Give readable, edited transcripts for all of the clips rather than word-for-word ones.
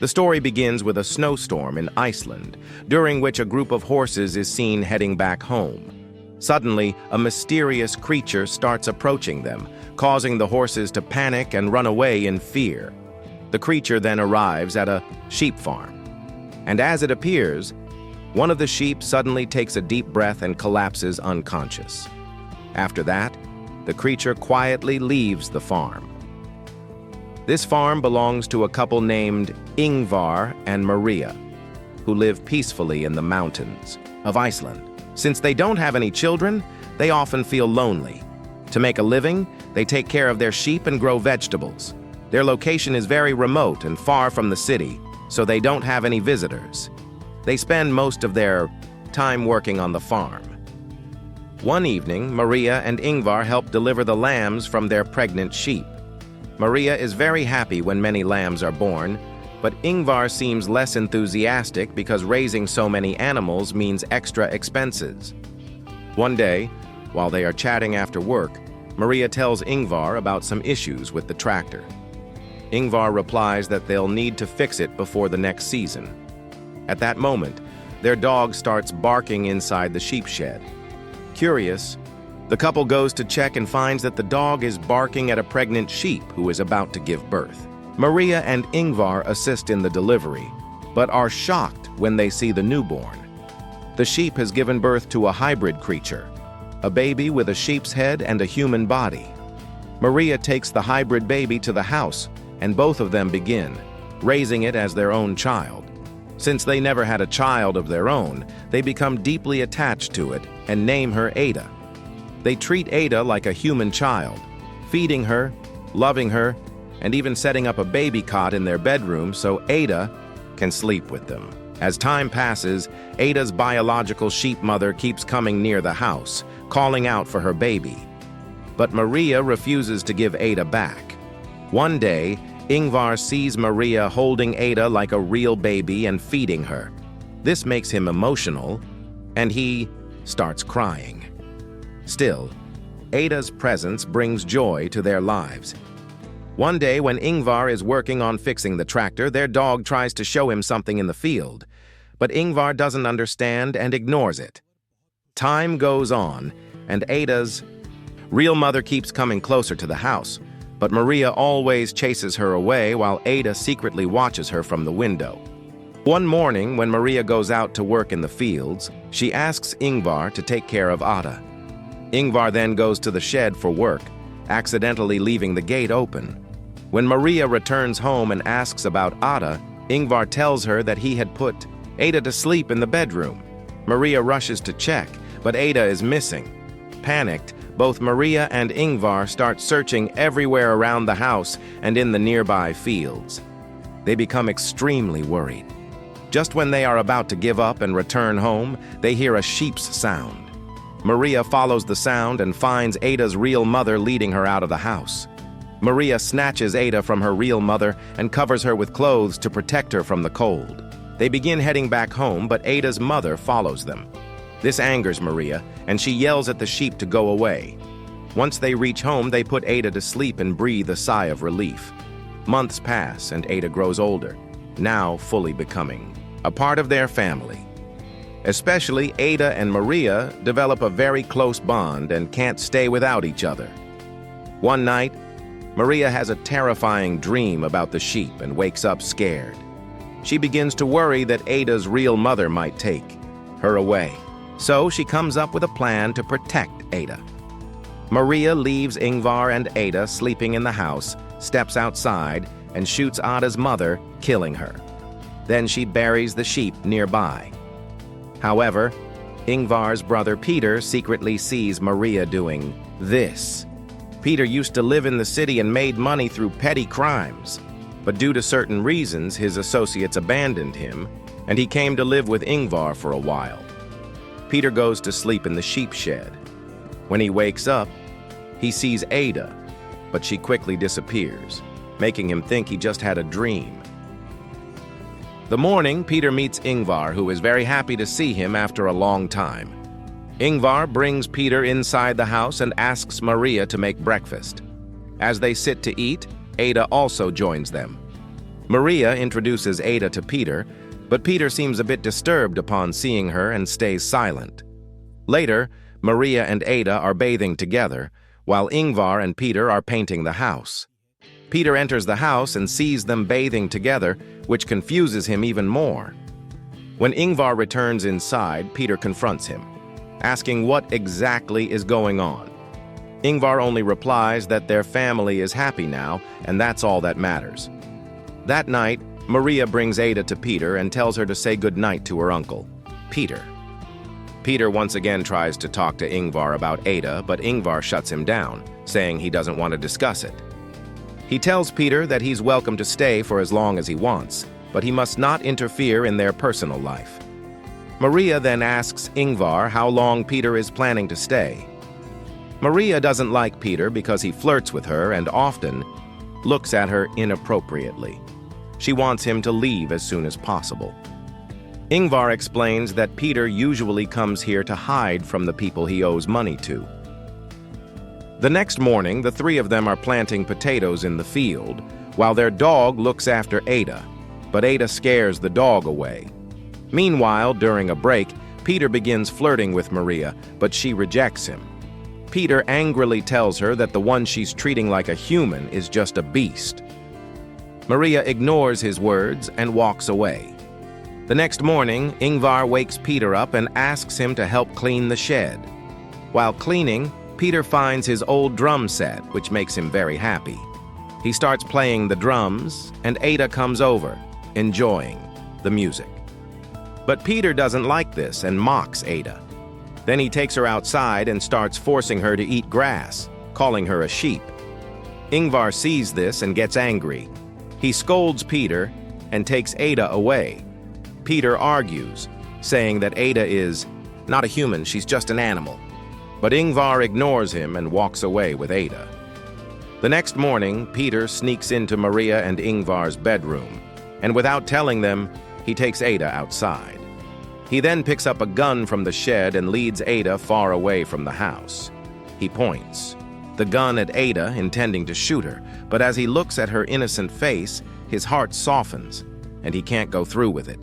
The story begins with a snowstorm in Iceland, during which a group of horses is seen heading back home. Suddenly, a mysterious creature starts approaching them, causing the horses to panic and run away in fear. The creature then arrives at a sheep farm. And as it appears, one of the sheep suddenly takes a deep breath and collapses unconscious. After that, the creature quietly leaves the farm. This farm belongs to a couple named Ingvar and Maria, who live peacefully in the mountains of Iceland. Since they don't have any children, they often feel lonely. To make a living, they take care of their sheep and grow vegetables. Their location is very remote and far from the city, so they don't have any visitors. They spend most of their time working on the farm. One evening, Maria and Ingvar help deliver the lambs from their pregnant sheep. Maria is very happy when many lambs are born, but Ingvar seems less enthusiastic because raising so many animals means extra expenses. One day, while they are chatting after work, Maria tells Ingvar about some issues with the tractor. Ingvar replies that they'll need to fix it before the next season. At that moment, their dog starts barking inside the sheep shed. Curious, the couple goes to check and finds that the dog is barking at a pregnant sheep who is about to give birth. Maria and Ingvar assist in the delivery, but are shocked when they see the newborn. The sheep has given birth to a hybrid creature, a baby with a sheep's head and a human body. Maria takes the hybrid baby to the house, and both of them begin raising it as their own child. Since they never had a child of their own, they become deeply attached to it and name her Ada. They treat Ada like a human child, feeding her, loving her, and even setting up a baby cot in their bedroom so Ada can sleep with them. As time passes, Ada's biological sheep mother keeps coming near the house, calling out for her baby. But Maria refuses to give Ada back. One day, Ingvar sees Maria holding Ada like a real baby and feeding her. This makes him emotional, and he starts crying. Still, Ada's presence brings joy to their lives. One day, when Ingvar is working on fixing the tractor, their dog tries to show him something in the field, but Ingvar doesn't understand and ignores it. Time goes on, and Ada's real mother keeps coming closer to the house, but Maria always chases her away while Ada secretly watches her from the window. One morning, when Maria goes out to work in the fields, she asks Ingvar to take care of Ada. Ingvar then goes to the shed for work, accidentally leaving the gate open. When Maria returns home and asks about Ada, Ingvar tells her that he had put Ada to sleep in the bedroom. Maria rushes to check, but Ada is missing. Panicked, both Maria and Ingvar start searching everywhere around the house and in the nearby fields. They become extremely worried. Just when they are about to give up and return home, they hear a sheep's sound. Maria follows the sound and finds Ada's real mother leading her out of the house. Maria snatches Ada from her real mother and covers her with clothes to protect her from the cold. They begin heading back home, but Ada's mother follows them. This angers Maria, and she yells at the sheep to go away. Once they reach home, they put Ada to sleep and breathe a sigh of relief. Months pass, and Ada grows older, now fully becoming a part of their family. Especially Ada and Maria develop a very close bond and can't stay without each other. One night, Maria has a terrifying dream about the sheep and wakes up scared. She begins to worry that Ada's real mother might take her away. So she comes up with a plan to protect Ada. Maria leaves Ingvar and Ada sleeping in the house, steps outside, and shoots Ada's mother, killing her. Then she buries the sheep nearby. However, Ingvar's brother Peter secretly sees Maria doing this. Peter used to live in the city and made money through petty crimes, but due to certain reasons, his associates abandoned him, and he came to live with Ingvar for a while. Peter goes to sleep in the sheep shed. When he wakes up, he sees Ada, but she quickly disappears, making him think he just had a dream. The morning, Peter meets Ingvar, who is very happy to see him after a long time. Ingvar brings Peter inside the house and asks Maria to make breakfast. As they sit to eat, Ada also joins them. Maria introduces Ada to Peter, but Peter seems a bit disturbed upon seeing her and stays silent. Later, Maria and Ada are bathing together, while Ingvar and Peter are painting the house. Peter enters the house and sees them bathing together, which confuses him even more. When Ingvar returns inside, Peter confronts him, asking what exactly is going on. Ingvar only replies that their family is happy now, and that's all that matters. That night, Maria brings Ada to Peter and tells her to say goodnight to her uncle, Peter. Peter once again tries to talk to Ingvar about Ada, but Ingvar shuts him down, saying he doesn't want to discuss it. He tells Peter that he's welcome to stay for as long as he wants, but he must not interfere in their personal life. Maria then asks Ingvar how long Peter is planning to stay. Maria doesn't like Peter because he flirts with her and often looks at her inappropriately. She wants him to leave as soon as possible. Ingvar explains that Peter usually comes here to hide from the people he owes money to. The next morning, the three of them are planting potatoes in the field, while their dog looks after Ada, but Ada scares the dog away. Meanwhile, during a break, Peter begins flirting with Maria, but she rejects him. Peter angrily tells her that the one she's treating like a human is just a beast. Maria ignores his words and walks away. The next morning, Ingvar wakes Peter up and asks him to help clean the shed. While cleaning, Peter finds his old drum set, which makes him very happy. He starts playing the drums, and Ada comes over, enjoying the music. But Peter doesn't like this and mocks Ada. Then he takes her outside and starts forcing her to eat grass, calling her a sheep. Ingvar sees this and gets angry. He scolds Peter and takes Ada away. Peter argues, saying that Ada is not a human, she's just an animal. But Ingvar ignores him and walks away with Ada. The next morning, Peter sneaks into Maria and Ingvar's bedroom, and without telling them, he takes Ada outside. He then picks up a gun from the shed and leads Ada far away from the house. He points the gun at Ada, intending to shoot her, but as he looks at her innocent face, his heart softens, and he can't go through with it.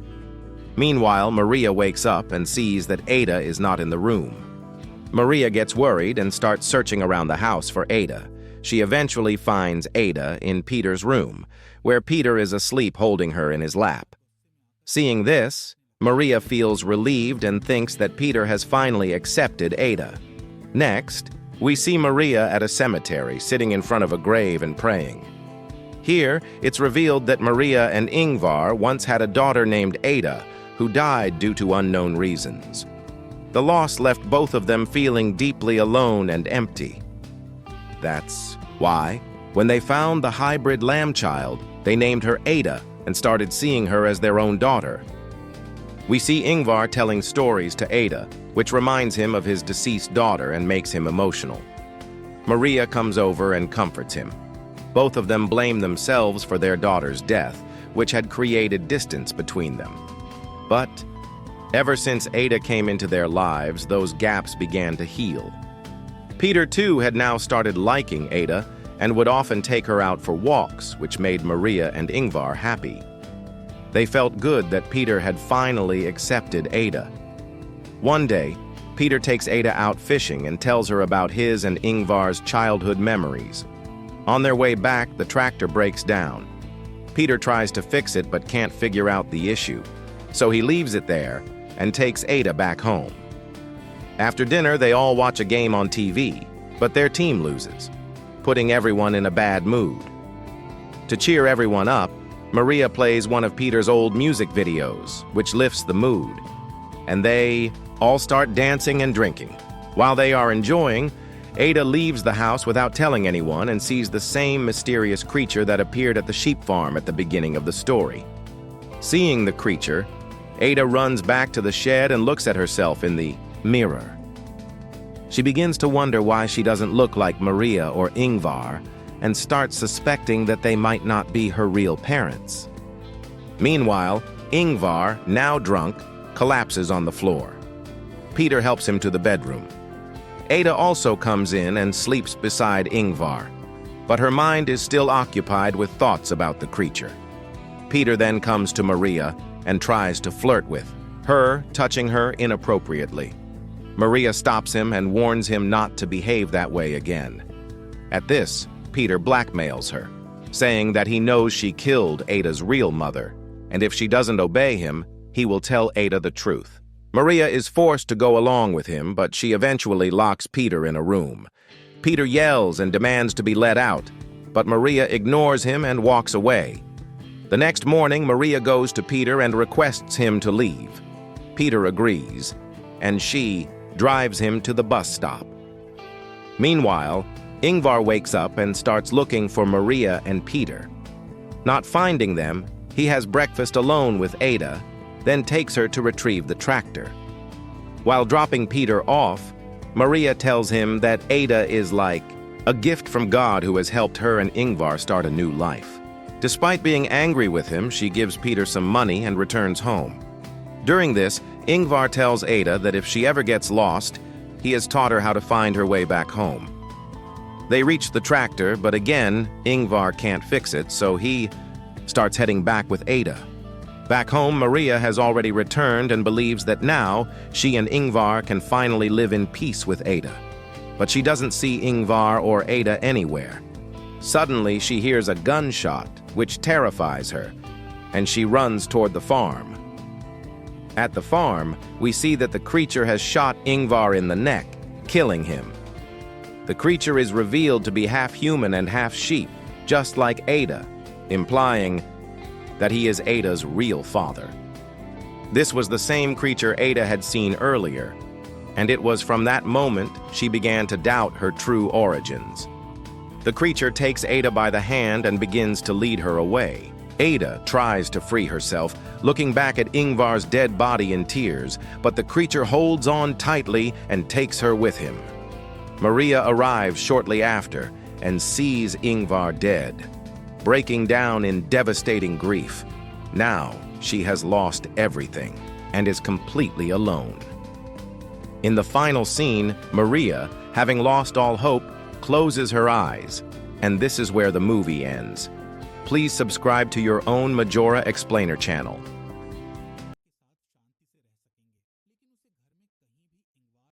Meanwhile, Maria wakes up and sees that Ada is not in the room. Maria gets worried and starts searching around the house for Ada. She eventually finds Ada in Peter's room, where Peter is asleep holding her in his lap. Seeing this, Maria feels relieved and thinks that Peter has finally accepted Ada. Next, we see Maria at a cemetery sitting in front of a grave and praying. Here, it's revealed that Maria and Ingvar once had a daughter named Ada, who died due to unknown reasons. The loss left both of them feeling deeply alone and empty. That's why, when they found the hybrid lamb child, they named her Ada and started seeing her as their own daughter. We see Ingvar telling stories to Ada, which reminds him of his deceased daughter and makes him emotional. Maria comes over and comforts him. Both of them blame themselves for their daughter's death, which had created distance between them. But ever since Ada came into their lives, those gaps began to heal. Peter, too, had now started liking Ada and would often take her out for walks, which made Maria and Ingvar happy. They felt good that Peter had finally accepted Ada. One day, Peter takes Ada out fishing and tells her about his and Ingvar's childhood memories. On their way back, the tractor breaks down. Peter tries to fix it but can't figure out the issue, so he leaves it there and takes Ada back home. After dinner, they all watch a game on TV, but their team loses, putting everyone in a bad mood. To cheer everyone up, Maria plays one of Peter's old music videos, which lifts the mood, and they all start dancing and drinking. While they are enjoying, Ada leaves the house without telling anyone and sees the same mysterious creature that appeared at the sheep farm at the beginning of the story. Seeing the creature, Ada runs back to the shed and looks at herself in the mirror. She begins to wonder why she doesn't look like Maria or Ingvar and starts suspecting that they might not be her real parents. Meanwhile, Ingvar, now drunk, collapses on the floor. Peter helps him to the bedroom. Ada also comes in and sleeps beside Ingvar, but her mind is still occupied with thoughts about the creature. Peter then comes to Maria and tries to flirt with her, touching her inappropriately. Maria stops him and warns him not to behave that way again. At this, Peter blackmails her, saying that he knows she killed Ada's real mother, and if she doesn't obey him, he will tell Ada the truth. Maria is forced to go along with him, but she eventually locks Peter in a room. Peter yells and demands to be let out, but Maria ignores him and walks away. The next morning, Maria goes to Peter and requests him to leave. Peter agrees, and she drives him to the bus stop. Meanwhile, Ingvar wakes up and starts looking for Maria and Peter. Not finding them, he has breakfast alone with Ada, then takes her to retrieve the tractor. While dropping Peter off, Maria tells him that Ada is like a gift from God who has helped her and Ingvar start a new life. Despite being angry with him, she gives Peter some money and returns home. During this, Ingvar tells Ada that if she ever gets lost, he has taught her how to find her way back home. They reach the tractor, but again, Ingvar can't fix it, so he starts heading back with Ada. Back home, Maria has already returned and believes that now she and Ingvar can finally live in peace with Ada. But she doesn't see Ingvar or Ada anywhere. Suddenly, she hears a gunshot, which terrifies her, and she runs toward the farm. At the farm, we see that the creature has shot Ingvar in the neck, killing him. The creature is revealed to be half human and half sheep, just like Ada, implying that he is Ada's real father. This was the same creature Ada had seen earlier, and it was from that moment she began to doubt her true origins. The creature takes Ada by the hand and begins to lead her away. Ada tries to free herself, looking back at Ingvar's dead body in tears, but the creature holds on tightly and takes her with him. Maria arrives shortly after and sees Ingvar dead, breaking down in devastating grief. Now she has lost everything and is completely alone. In the final scene, Maria, having lost all hope, closes her eyes, and this is where the movie ends. Please subscribe to your own Majora Explainer channel.